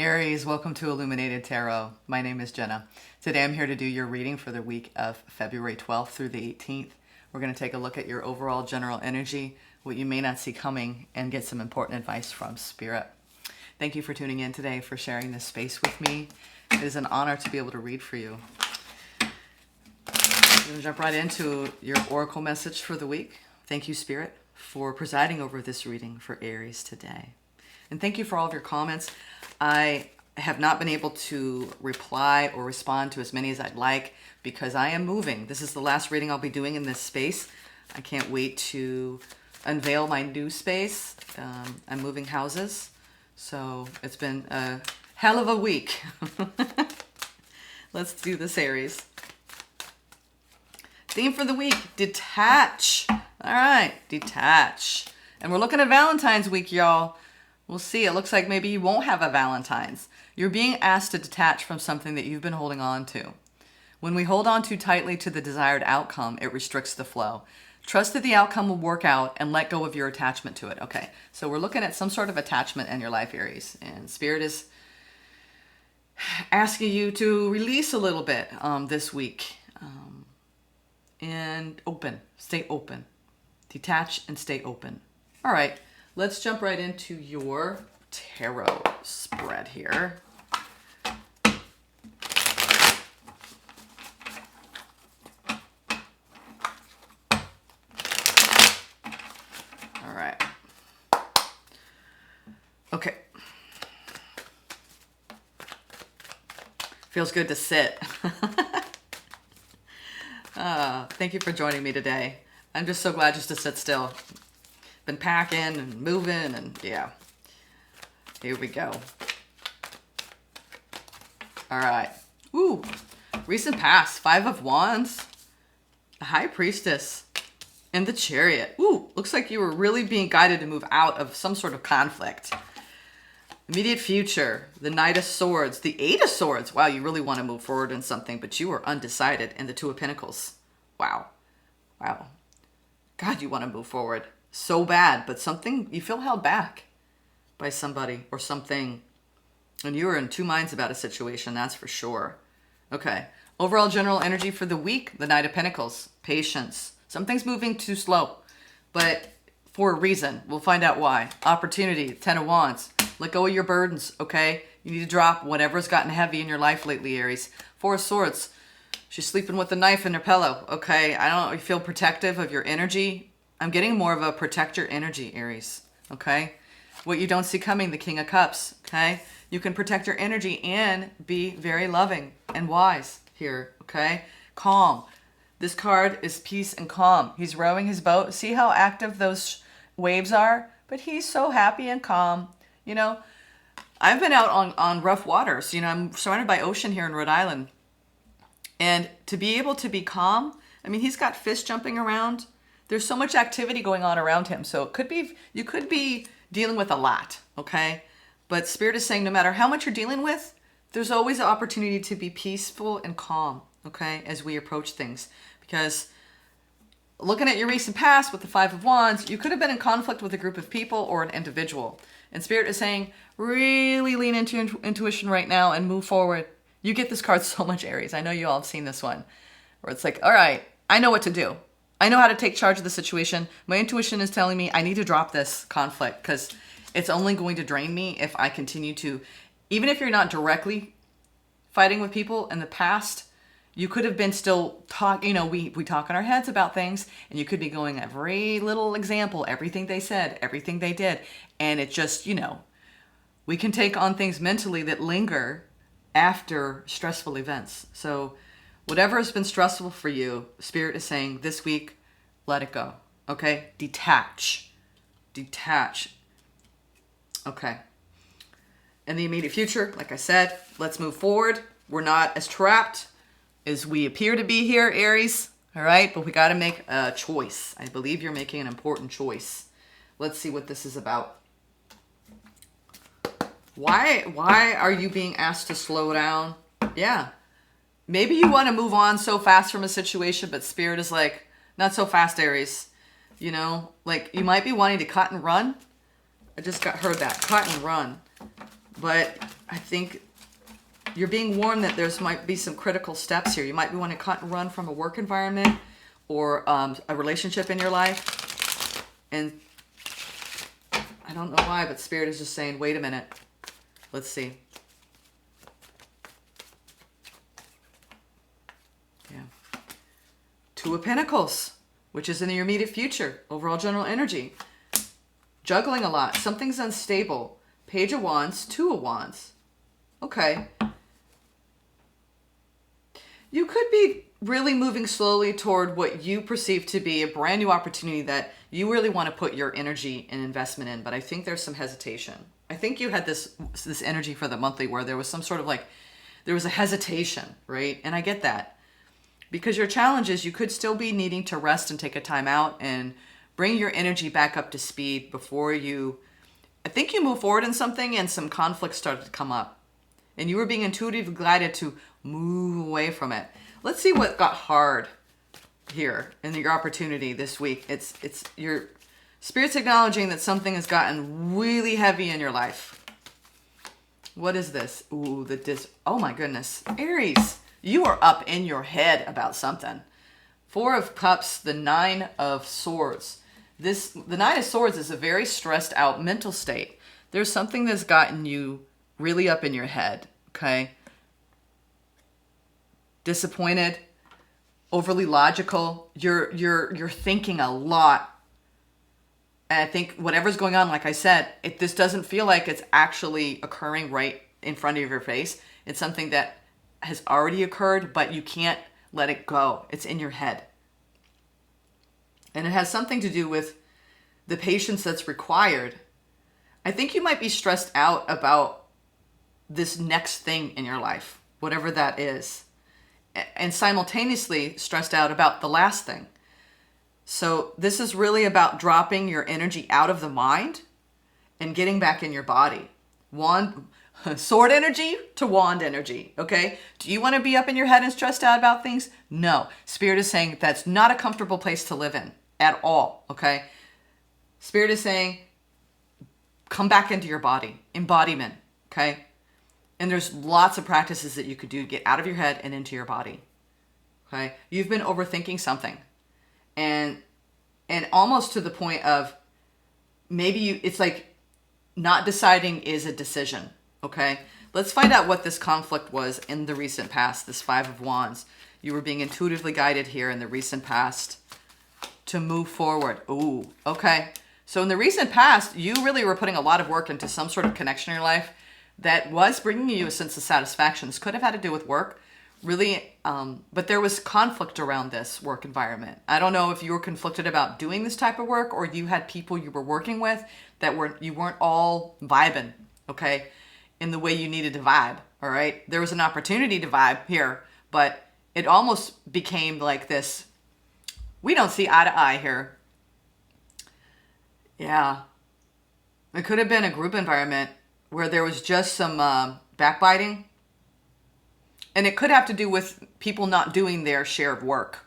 Aries, welcome to Illuminated Tarot. My name is Jenna. Today I'm here to do your reading for the week of February 12th through the 18th. We're going to take a look at your overall general energy, what you may not see coming, and get some important advice from Spirit. Thank you for tuning in today, for sharing this space with me. It is an honor to be able to read for you. We're going to jump right into your oracle message for the week. Thank you, Spirit, for presiding over this reading for Aries today. And thank you for all of your comments. I have not been able to reply or respond to as many as I'd like because I am moving. This is the last reading I'll be doing in this space. I can't wait to unveil my new space. I'm moving houses, so it's been a hell of a week. Let's do this, Aries. Theme for the week, detach. All right, detach. And we're looking at Valentine's week, y'all. We'll see. It looks like maybe you won't have a Valentine's. You're being asked to detach from something that you've been holding on to. When we hold on too tightly to the desired outcome, it restricts the flow. Trust that the outcome will work out and let go of your attachment to it. Okay, so we're looking at some sort of attachment in your life, Aries. And Spirit is asking you to release a little bit this week. And open. Stay open. Detach and stay open. All right. Let's jump right into your tarot spread here. All right. Okay. Feels good to sit. Thank you for joining me today. I'm just so glad just to sit still. Been packing and moving and yeah. Here we go. All right. Ooh. Recent past. 5 of Wands. The High Priestess. And the Chariot. Ooh. Looks like you were really being guided to move out of some sort of conflict. Immediate future. The Knight of Swords. The 8 of Swords. Wow, you really want to move forward in something, but you were undecided. And the 2 of Pentacles. Wow. Wow. God, you want to move forward. So bad, but something, you feel held back by somebody or something. And you are in two minds about a situation, that's for sure. Okay. Overall general energy for the week, the Knight of Pentacles. Patience. Something's moving too slow, but for a reason. We'll find out why. Opportunity, 10 of Wands. Let go of your burdens, okay? You need to drop whatever's gotten heavy in your life lately, Aries. 4 of Swords. She's sleeping with a knife in her pillow, okay? I don't know, you feel protective of your energy. I'm getting more of a protector energy, Aries, okay? What you don't see coming, the King of Cups, okay? You can protect your energy and be very loving and wise here, okay? Calm. This card is peace and calm. He's rowing his boat. See how active those waves are? But he's so happy and calm. You know, I've been out on rough waters. You know, I'm surrounded by ocean here in Rhode Island. And to be able to be calm, I mean, he's got fish jumping around. There's so much activity going on around him. So it could be, you could be dealing with a lot, okay? But Spirit is saying no matter how much you're dealing with, there's always an opportunity to be peaceful and calm, okay, as we approach things. Because looking at your recent past with the 5 of Wands, you could have been in conflict with a group of people or an individual. And Spirit is saying, really lean into intuition right now and move forward. You get this card so much, Aries. I know you all have seen this one. Where it's like, all right, I know what to do. I know how to take charge of the situation. My intuition is telling me I need to drop this conflict because it's only going to drain me if I continue to, even if you're not directly fighting with people in the past, you could have been still talking, you know, we talk in our heads about things and you could be going every little example, everything they said, everything they did. And it just, you know, we can take on things mentally that linger after stressful events. So whatever has been stressful for you, Spirit is saying this week, let it go. Okay? Detach. Detach. Okay. In the immediate future, like I said, let's move forward. We're not as trapped as we appear to be here, Aries. All right? But we got to make a choice. I believe you're making an important choice. Let's see what this is about. Why are you being asked to slow down? Yeah. Maybe you want to move on so fast from a situation, but Spirit is like, not so fast, Aries. You know, like you might be wanting to cut and run. I just heard that, cut and run. But I think you're being warned that there's might be some critical steps here. You might be wanting to cut and run from a work environment or a relationship in your life. And I don't know why, but Spirit is just saying, wait a minute. Let's see. Yeah. Two of Pentacles, which is in your immediate future. Overall general energy. Juggling a lot. Something's unstable. Page of Wands, Two of Wands. Okay. You could be really moving slowly toward what you perceive to be a brand new opportunity that you really want to put your energy and investment in, but I think there's some hesitation. I think you had this energy for the monthly where there was some sort of like, there was a hesitation, right? And I get that. Because your challenge is you could still be needing to rest and take a time out and bring your energy back up to speed before you, I think you move forward in something and some conflict started to come up. And you were being intuitively guided to move away from it. Let's see what got hard here in your opportunity this week. It's your Spirit's acknowledging that something has gotten really heavy in your life. What is this? Ooh, oh my goodness. Aries, you are up in your head about something. Four of Cups, the Nine of Swords. The Nine of Swords is a very stressed out mental state. There's something that's gotten you really up in your head, okay? Disappointed, overly logical. You're thinking a lot. And I think whatever's going on, like I said, this doesn't feel like it's actually occurring right in front of your face. It's something that has already occurred, but you can't let it go. It's in your head. And it has something to do with the patience that's required. I think you might be stressed out about this next thing in your life, whatever that is, and simultaneously stressed out about the last thing. So this is really about dropping your energy out of the mind and getting back in your body. Sword energy to wand energy, okay? Do you want to be up in your head and stressed out about things? No. Spirit is saying that's not a comfortable place to live in at all, okay? Spirit is saying come back into your body. Embodiment, okay? And there's lots of practices that you could do to get out of your head and into your body. Okay? You've been overthinking something. And almost to the point of maybe it's like not deciding is a decision. Okay? Let's find out what this conflict was in the recent past, this Five of Wands. You were being intuitively guided here in the recent past to move forward. Ooh, okay. So in the recent past, you really were putting a lot of work into some sort of connection in your life that was bringing you a sense of satisfaction. This could have had to do with work, really, but there was conflict around this work environment. I don't know if you were conflicted about doing this type of work or you had people you were working with that you weren't all vibing, okay, in the way you needed to vibe, all right? There was an opportunity to vibe here, but it almost became like this, we don't see eye to eye here. Yeah. It could have been a group environment where there was just some backbiting. And it could have to do with people not doing their share of work.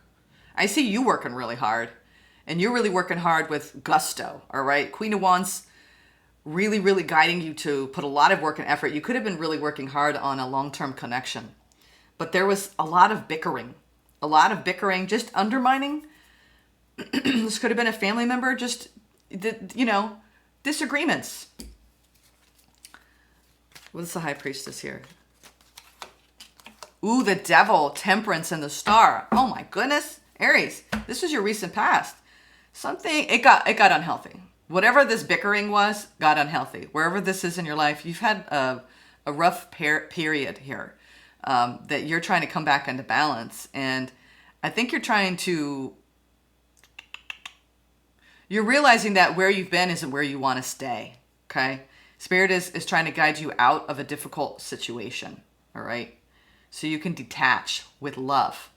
I see you working really hard. And you're really working hard with gusto, all right? Queen of Wands really, really guiding you to put a lot of work and effort. You could have been really working hard on a long-term connection. But there was a lot of bickering. A lot of bickering, just undermining. This could have been a family member, just, disagreements. What's the High Priestess here? Ooh, the Devil, Temperance, and the Star. Oh my goodness. Aries, this was your recent past. It got unhealthy. Whatever this bickering was, got unhealthy. Wherever this is in your life, you've had a rough period here that you're trying to come back into balance. And I think you're realizing that where you've been isn't where you want to stay, okay? Spirit is trying to guide you out of a difficult situation, all right? So you can detach with love,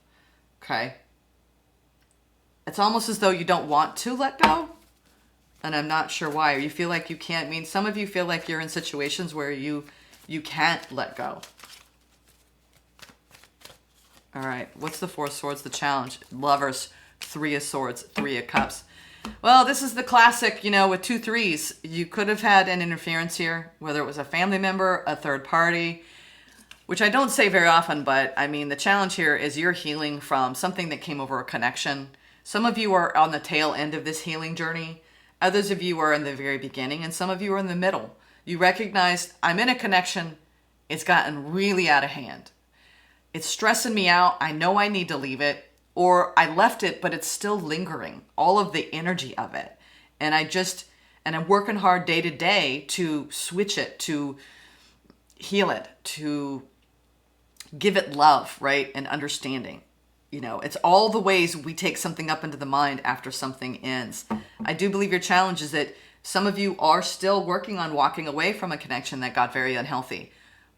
okay? It's almost as though you don't want to let go, and I'm not sure why. Or you feel like you can't. I mean, some of you feel like you're in situations where you can't let go. All right, what's the Four of Swords, the challenge? Lovers, Three of Swords, Three of Cups. Well, this is the classic, with 2 3s. You could have had an interference here, whether it was a family member, a third party, which I don't say very often, but I mean, the challenge here is you're healing from something that came over a connection. Some of you are on the tail end of this healing journey. Others of you are in the very beginning, and some of you are in the middle. You recognize, I'm in a connection. It's gotten really out of hand. It's stressing me out. I know I need to leave it. Or I left it, but it's still lingering, all of the energy of it. And I'm working hard day to day to switch it, to heal it, to give it love, right? And understanding. It's all the ways we take something up into the mind after something ends. I do believe your challenge is that some of you are still working on walking away from a connection that got very unhealthy,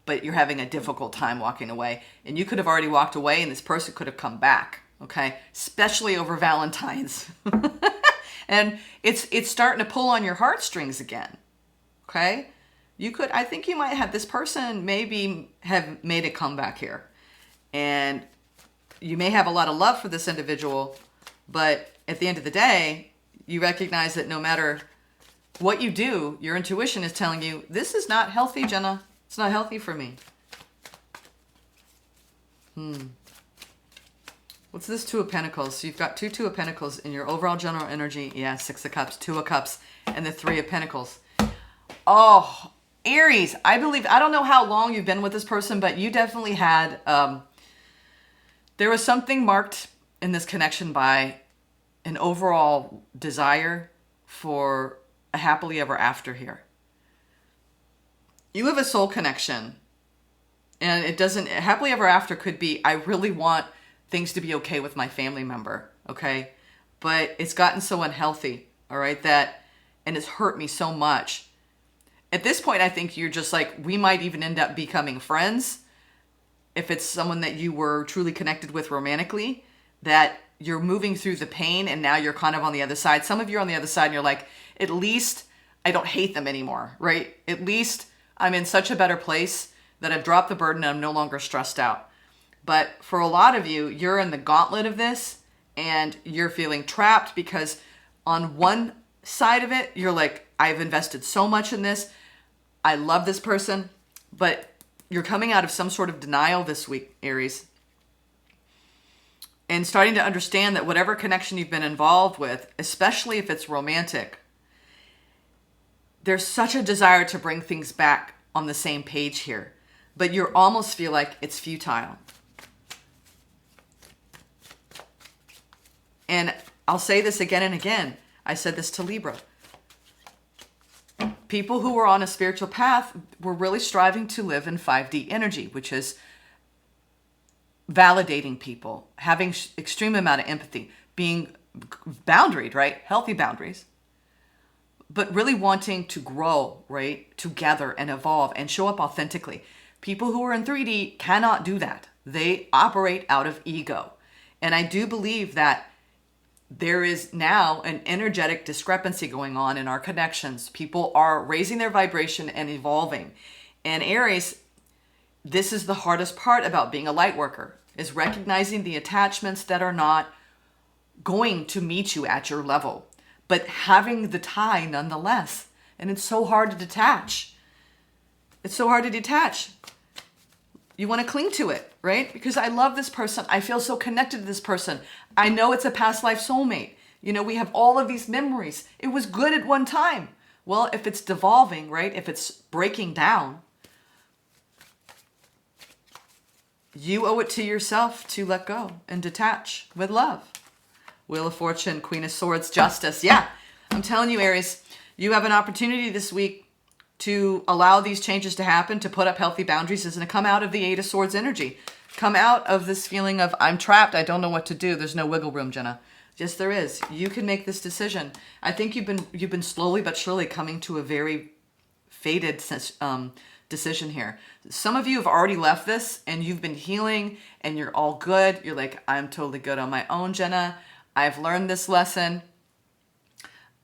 but you're having a difficult time walking away. And you could have already walked away and this person could have come back. Okay, especially over Valentine's. And it's starting to pull on your heartstrings again. Okay, I think you might have, this person maybe have made a comeback here. And you may have a lot of love for this individual, but at the end of the day, you recognize that no matter what you do, your intuition is telling you, this is not healthy, Jenna. It's not healthy for me. What's this 2 of Pentacles? So you've got 2 of Pentacles in your overall general energy. Yeah, 6 of Cups, 2 of Cups, and the 3 of Pentacles. Oh, Aries, I don't know how long you've been with this person, but you definitely had, there was something marked in this connection by an overall desire for a happily ever after here. You have a soul connection, and happily ever after could be, I really want things to be okay with my family member, okay? But it's gotten so unhealthy, all right, and it's hurt me so much. At this point, I think you're just like, we might even end up becoming friends if it's someone that you were truly connected with romantically, that you're moving through the pain and now you're kind of on the other side. Some of you are on the other side and you're like, at least I don't hate them anymore, right? At least I'm in such a better place that I've dropped the burden and I'm no longer stressed out. But for a lot of you, you're in the gauntlet of this and you're feeling trapped because on one side of it, you're like, I've invested so much in this. I love this person, but you're coming out of some sort of denial this week, Aries. And starting to understand that whatever connection you've been involved with, especially if it's romantic, there's such a desire to bring things back on the same page here. But you almost feel like it's futile. And I'll say this again and again. I said this to Libra. People who were on a spiritual path were really striving to live in 5D energy, which is validating people, having extreme amount of empathy, being boundaried, right? Healthy boundaries, but really wanting to grow, right? Together and evolve and show up authentically. People who are in 3D cannot do that. They operate out of ego. And I do believe that there is now an energetic discrepancy going on in our connections. People are raising their vibration and evolving. And Aries, this is the hardest part about being a light worker, is recognizing the attachments that are not going to meet you at your level, but having the tie nonetheless. And it's so hard to detach. It's so hard to detach. You want to cling to it, right? Because I love this person. I feel so connected to this person. I know it's a past life soulmate. We have all of these memories. It was good at one time. Well, if it's devolving, right? If it's breaking down, you owe it to yourself to let go and detach with love. Wheel of Fortune, Queen of Swords, Justice. Yeah, I'm telling you, Aries, you have an opportunity this week to allow these changes to happen, to put up healthy boundaries, is going to come out of the 8 of Swords energy. Come out of this feeling of, I'm trapped, I don't know what to do. There's no wiggle room, Jenna. Yes, there is. You can make this decision. I think you've been slowly but surely coming to a very fated decision here. Some of you have already left this and you've been healing and you're all good. You're like, I'm totally good on my own, Jenna. I've learned this lesson.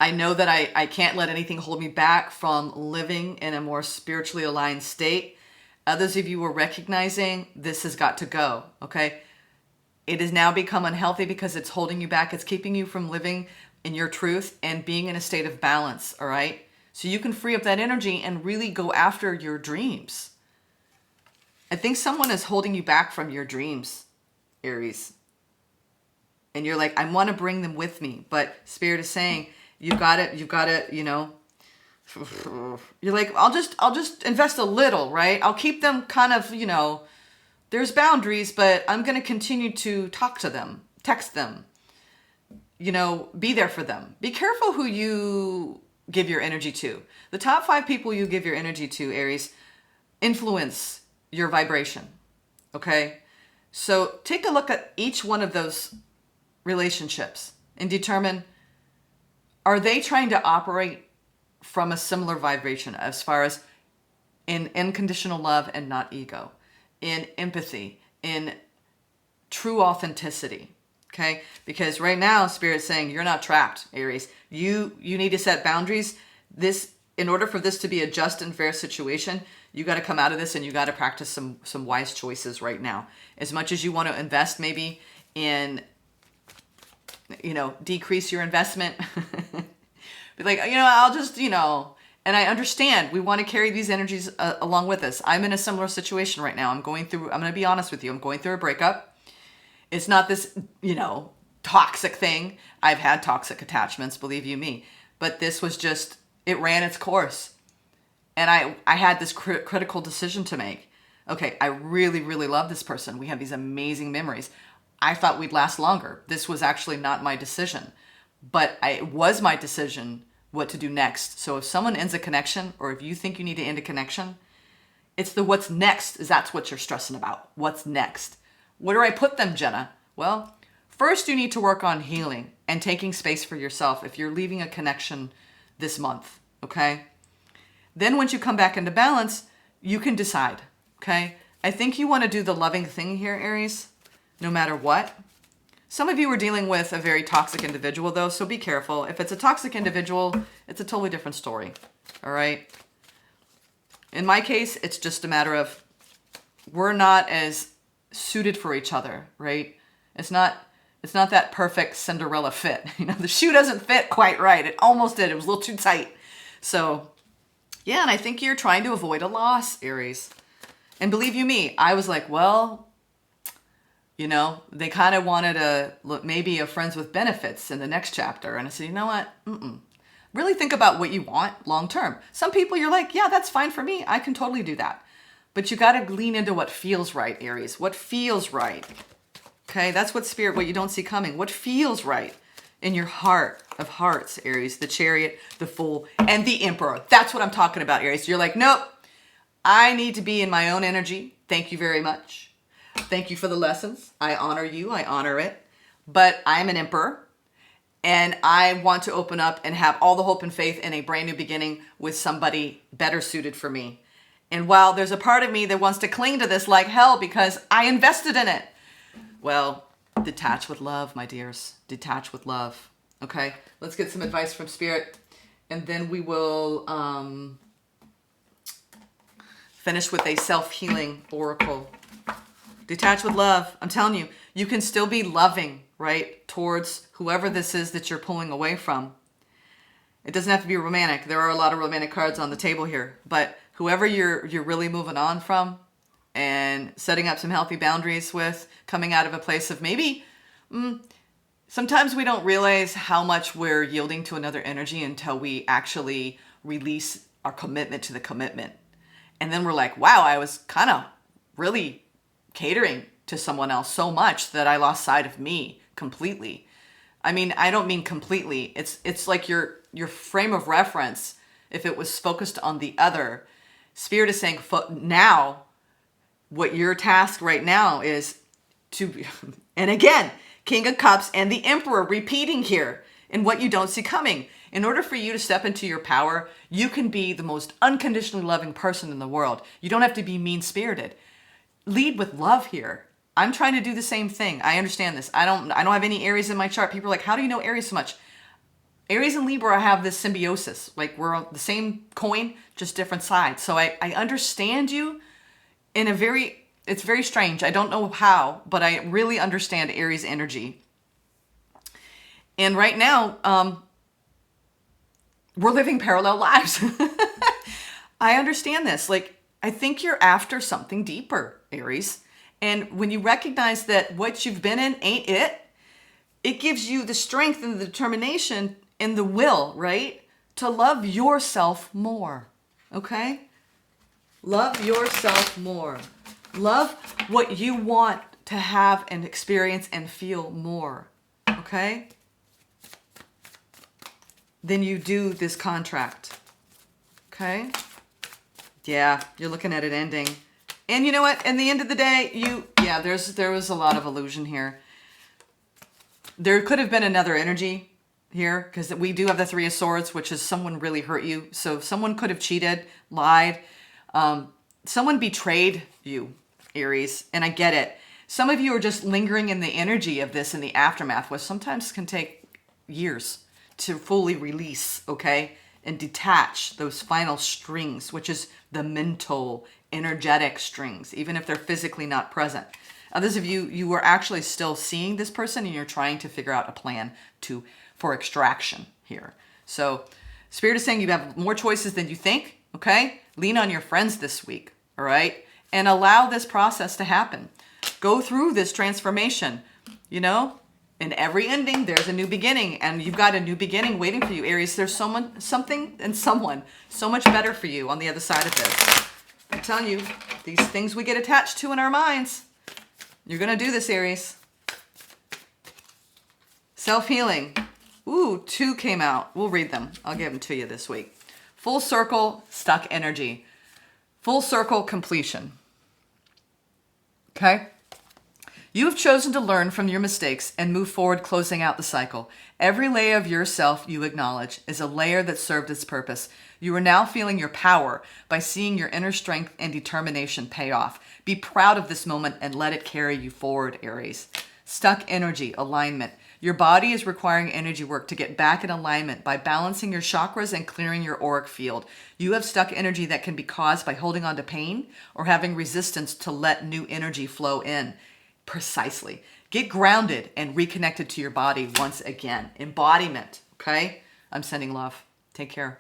I know that I can't let anything hold me back from living in a more spiritually aligned state. Others of you are recognizing this has got to go, okay? It has now become unhealthy because it's holding you back. It's keeping you from living in your truth and being in a state of balance, all right? So you can free up that energy and really go after your dreams. I think someone is holding you back from your dreams, Aries. And you're like, I want to bring them with me. But Spirit is saying, you've got to, you know, you're like, I'll just invest a little, right? I'll keep them kind of, you know, there's boundaries, but I'm going to continue to talk to them, text them, you know, be there for them. Be careful who you give your energy to. The top 5 people you give your energy to, Aries, influence your vibration. Okay? So take a look at each one of those relationships and determine, are they trying to operate from a similar vibration as far as in unconditional love and not ego, in empathy, in true authenticity? Okay? Because right now, Spirit's saying you're not trapped, Aries. You need to set boundaries. In order for this to be a just and fair situation, you got to come out of this and you got to practice some wise choices right now. As much as you want to invest maybe in, you know, decrease your investment. Be like, you know, I'll just, you know, and I understand we want to carry these energies along with us. I'm in a similar situation right now. I'm going to be honest with you. I'm going through a breakup. It's not this, you know, toxic thing. I've had toxic attachments, believe you me. But this was just, it ran its course. And I had this critical decision to make. Okay, I really, really love this person. We have these amazing memories. I thought we'd last longer. This was actually not my decision. But it was my decision what to do next. So if someone ends a connection, or if you think you need to end a connection, it's the what's next, that's what you're stressing about. What's next? Where do I put them, Jenna? Well, first you need to work on healing and taking space for yourself if you're leaving a connection this month, okay? Then once you come back into balance, you can decide, okay? I think you want to do the loving thing here, Aries, no matter what. Some of you are dealing with a very toxic individual, though, so be careful. If it's a toxic individual, it's a totally different story, all right? In my case, it's just a matter of we're not as suited for each other, right? It's not that perfect Cinderella fit. You know, the shoe doesn't fit quite right. It almost did. It was a little too tight. So, yeah, and I think you're trying to avoid a loss, Aries. And believe you me, I was like, well, you know, they kind of wanted maybe a friends with benefits in the next chapter. And I said, you know what? Really think about what you want long term. Some people you're like, yeah, that's fine for me. I can totally do that. But you got to lean into what feels right, Aries. What feels right. Okay, that's what Spirit, what you don't see coming. What feels right in your heart of hearts, Aries. The Chariot, the Fool, and the Emperor. That's what I'm talking about, Aries. You're like, nope, I need to be in my own energy. Thank you very much. Thank you for the lessons. I honor you. I honor it. But I'm an Emperor. And I want to open up and have all the hope and faith in a brand new beginning with somebody better suited for me. And while there's a part of me that wants to cling to this like hell because I invested in it, well, detach with love, my dears. Detach with love. Okay, let's get some advice from Spirit. And then we will finish with a self-healing oracle. Detach with love. I'm telling you, you can still be loving, right, towards whoever this is that you're pulling away from. It doesn't have to be romantic. There are a lot of romantic cards on the table here. But whoever you're really moving on from and setting up some healthy boundaries with, coming out of a place of maybe, sometimes we don't realize how much we're yielding to another energy until we actually release our commitment to the commitment. And then we're like, wow, I was kind of really catering to someone else so much that I lost sight of me completely. I mean, I don't mean completely. It's like your frame of reference, if it was focused on the other. Spirit is saying now, what your task right now is to, and again, King of Cups and the Emperor repeating here in what you don't see coming. In order for you to step into your power, you can be the most unconditionally loving person in the world. You don't have to be mean-spirited. Lead with love here. I'm trying to do the same thing. I understand this. I don't have any Aries in my chart. People are like, how do you know Aries so much? Aries and Libra have this symbiosis. Like we're on the same coin, just different sides. So I understand you in a it's very strange. I don't know how, but I really understand Aries energy. And right now, we're living parallel lives. I understand this. Like, I think you're after something deeper, Aries. And when you recognize that what you've been in ain't it, it gives you the strength and the determination and the will, right? To love yourself more. Okay? Love yourself more. Love what you want to have and experience and feel more. Okay? Than you do this contract. Okay? Yeah, you're looking at it ending. And you know what? In the end of the day, there was a lot of illusion here. There could have been another energy here, because we do have the Three of Swords, which is someone really hurt you. So someone could have cheated, lied. Someone betrayed you, Aries. And I get it. Some of you are just lingering in the energy of this in the aftermath, which sometimes can take years to fully release, okay? And detach those final strings, which is the mental, energetic strings, even if they're physically not present. Others of you, you are actually still seeing this person and you're trying to figure out a plan for extraction here. So Spirit is saying you have more choices than you think, okay? Lean on your friends this week, all right? And allow this process to happen. Go through this transformation, you know? In every ending, there's a new beginning, and you've got a new beginning waiting for you, Aries. There's someone so much better for you on the other side of this. I'm telling you, these things we get attached to in our minds, you're going to do this, Aries. Self-healing. Ooh, 2 came out. We'll read them. I'll give them to you this week. Full circle, stuck energy. Full circle, completion. Okay? You have chosen to learn from your mistakes and move forward, closing out the cycle. Every layer of yourself you acknowledge is a layer that served its purpose. You are now feeling your power by seeing your inner strength and determination pay off. Be proud of this moment and let it carry you forward, Aries. Stuck energy, alignment. Your body is requiring energy work to get back in alignment by balancing your chakras and clearing your auric field. You have stuck energy that can be caused by holding on to pain or having resistance to let new energy flow in. Precisely. Get grounded and reconnected to your body once again. Embodiment, okay? I'm sending love. Take care.